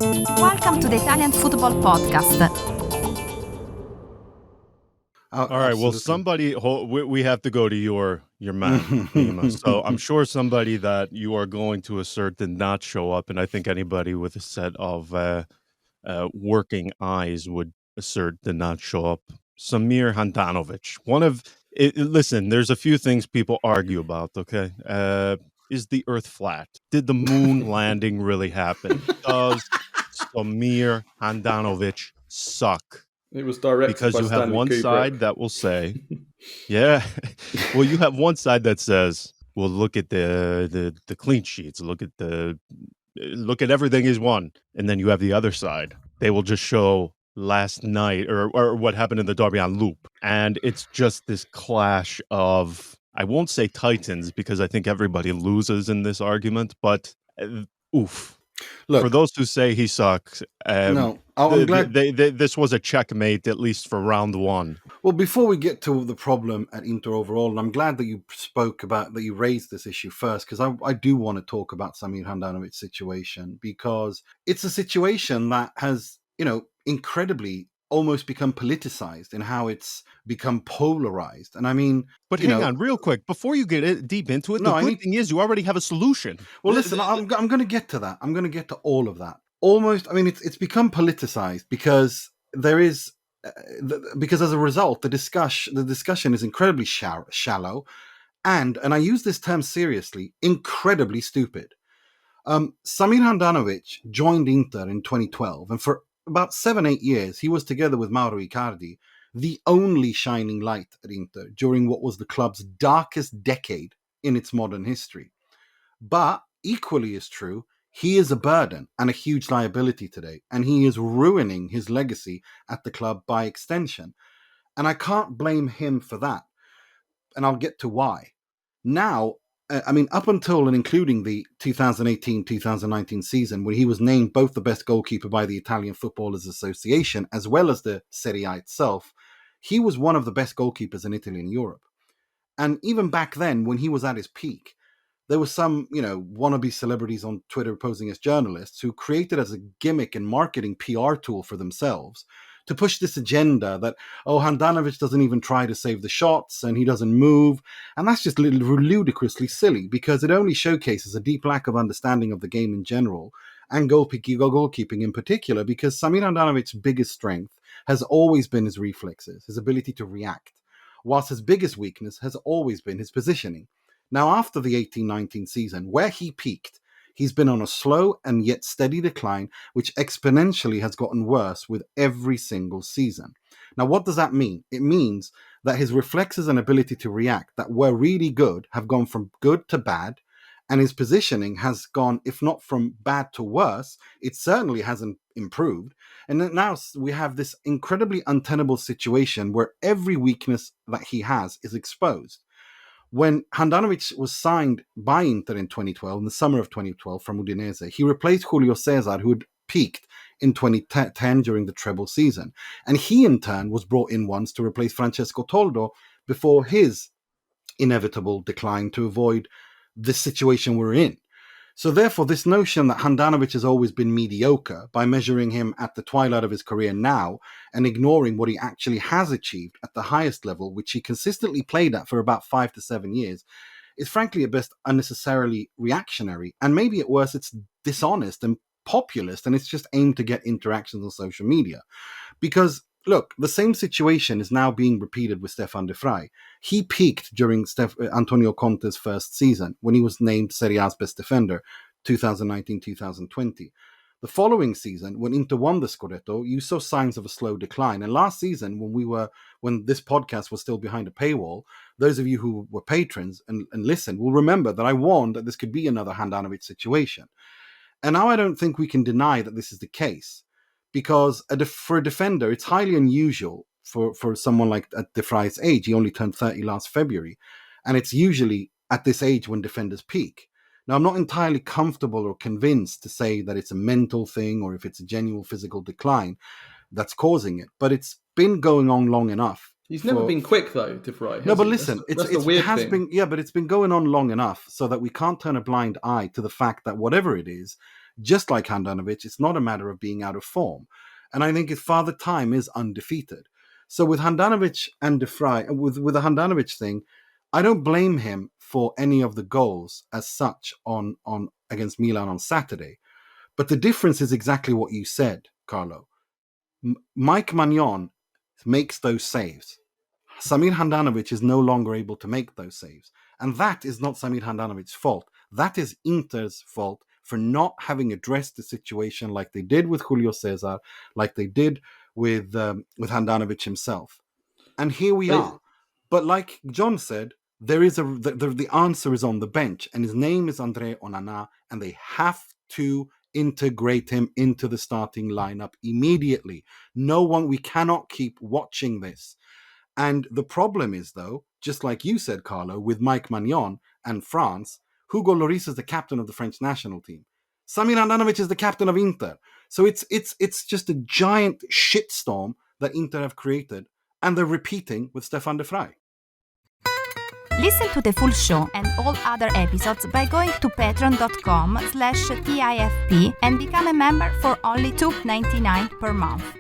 Welcome to the Italian Football Podcast. All right. Well, we have to go to your man, Nima. So I'm sure somebody that you are going to assert did not show up, and I think anybody with a set of working eyes would assert did not show up. Samir Handanovic. Listen, there's a few things people argue about. Okay, is the Earth flat? Did the moon landing really happen? Does Samir Handanovic suck? It was directed because by you have Stanley one Kubrick. side that will say, yeah. Well, you have one side that says, well, look at the clean sheets, look at everything he's won, and then you have the other side. They will just show last night or what happened in the derby on loop, and it's just this clash of, I won't say titans because I think everybody loses in this argument, but oof. Look, for those who say he sucks, I'm glad this was a checkmate, at least for round one. Well, before we get to the problem at Inter overall, and I'm glad that you you raised this issue first, because I do want to talk about Samir Handanovic's situation, because it's a situation that has, incredibly almost become politicized in how it's become polarized. And I mean, but hang on real quick before you get deep into it. The good thing is you already have a solution. Well, listen, I'm going to get to that. I'm going to get to all of that. Almost, I mean, it's become politicized because there is, because as a result, the discussion is incredibly shallow, and I use this term seriously, incredibly stupid. Samir Handanovic joined Inter in 2012, and for about 7-8 years, he was together with Mauro Icardi, the only shining light at Inter during what was the club's darkest decade in its modern history. But equally as true, he is a burden and a huge liability today, and he is ruining his legacy at the club by extension. And I can't blame him for that, and I'll get to why. Now, up until and including the 2018-2019 season, when he was named both the best goalkeeper by the Italian Footballers Association, as well as the Serie A itself, he was one of the best goalkeepers in Italy and Europe. And even back then, when he was at his peak, there were some, wannabe celebrities on Twitter posing as journalists who created as a gimmick and marketing PR tool for themselves to push this agenda that, Handanovic doesn't even try to save the shots and he doesn't move. And that's just ludicrously silly, because it only showcases a deep lack of understanding of the game in general and goalkeeping in particular, because Samir Handanovic's biggest strength has always been his reflexes, his ability to react, whilst his biggest weakness has always been his positioning. Now, after the 18-19 season, where he peaked, he's been on a slow and yet steady decline, which exponentially has gotten worse with every single season. Now, what does that mean? It means that his reflexes and ability to react that were really good have gone from good to bad, and his positioning has gone, if not from bad to worse, it certainly hasn't improved. And then now we have this incredibly untenable situation where every weakness that he has is exposed. When Handanovic was signed by Inter in 2012, in the summer of 2012 from Udinese, he replaced Julio Cesar, who had peaked in 2010 during the treble season. And he, in turn, was brought in once to replace Francesco Toldo before his inevitable decline to avoid the situation we're in. So therefore, this notion that Handanovic has always been mediocre by measuring him at the twilight of his career now and ignoring what he actually has achieved at the highest level, which he consistently played at for about 5 to 7 years, is frankly at best unnecessarily reactionary. And maybe at worst, it's dishonest and populist, and it's just aimed to get interactions on social media. Because look, the same situation is now being repeated with Stefan de Vrij. He peaked during Antonio Conte's first season when he was named Serie A's best defender, 2019-2020. The following season, when Inter won the Scudetto, you saw signs of a slow decline. And last season, when this podcast was still behind a paywall, those of you who were patrons and listened will remember that I warned that this could be another Handanovic situation. And now I don't think we can deny that this is the case. Because for a defender, it's highly unusual for someone like at De Vrij's age. He only turned 30 last February. And it's usually at this age when defenders peak. Now, I'm not entirely comfortable or convinced to say that it's a mental thing or if it's a genuine physical decline that's causing it. But it's been going on long enough. He's never been quick, though, De Vrij. No, but listen, that's the weird thing. but it's been going on long enough so that we can't turn a blind eye to the fact that whatever it is, just like Handanovic, it's not a matter of being out of form. And I think his Father Time is undefeated. So with Handanovic and de Vrij, with the Handanovic thing, I don't blame him for any of the goals as such on against Milan on Saturday. But the difference is exactly what you said, Carlo. Mike Maignan makes those saves. Samir Handanovic is no longer able to make those saves. And that is not Samir Handanovic's fault. That is Inter's fault for not having addressed the situation like they did with Julio Cesar, like they did with Handanovic himself. And here we are. But like John said, there is the answer is on the bench, and his name is Andre Onana, and they have to integrate him into the starting lineup immediately. We cannot keep watching this. And the problem is, though, just like you said, Carlo, with Mike Maignan and France, Hugo Lloris is the captain of the French national team. Samir Handanovic is the captain of Inter. So it's just a giant shitstorm that Inter have created, and they're repeating with Stefan de Vrij. Listen to the full show and all other episodes by going to patreon.com/TIFP and become a member for only $2.99 per month.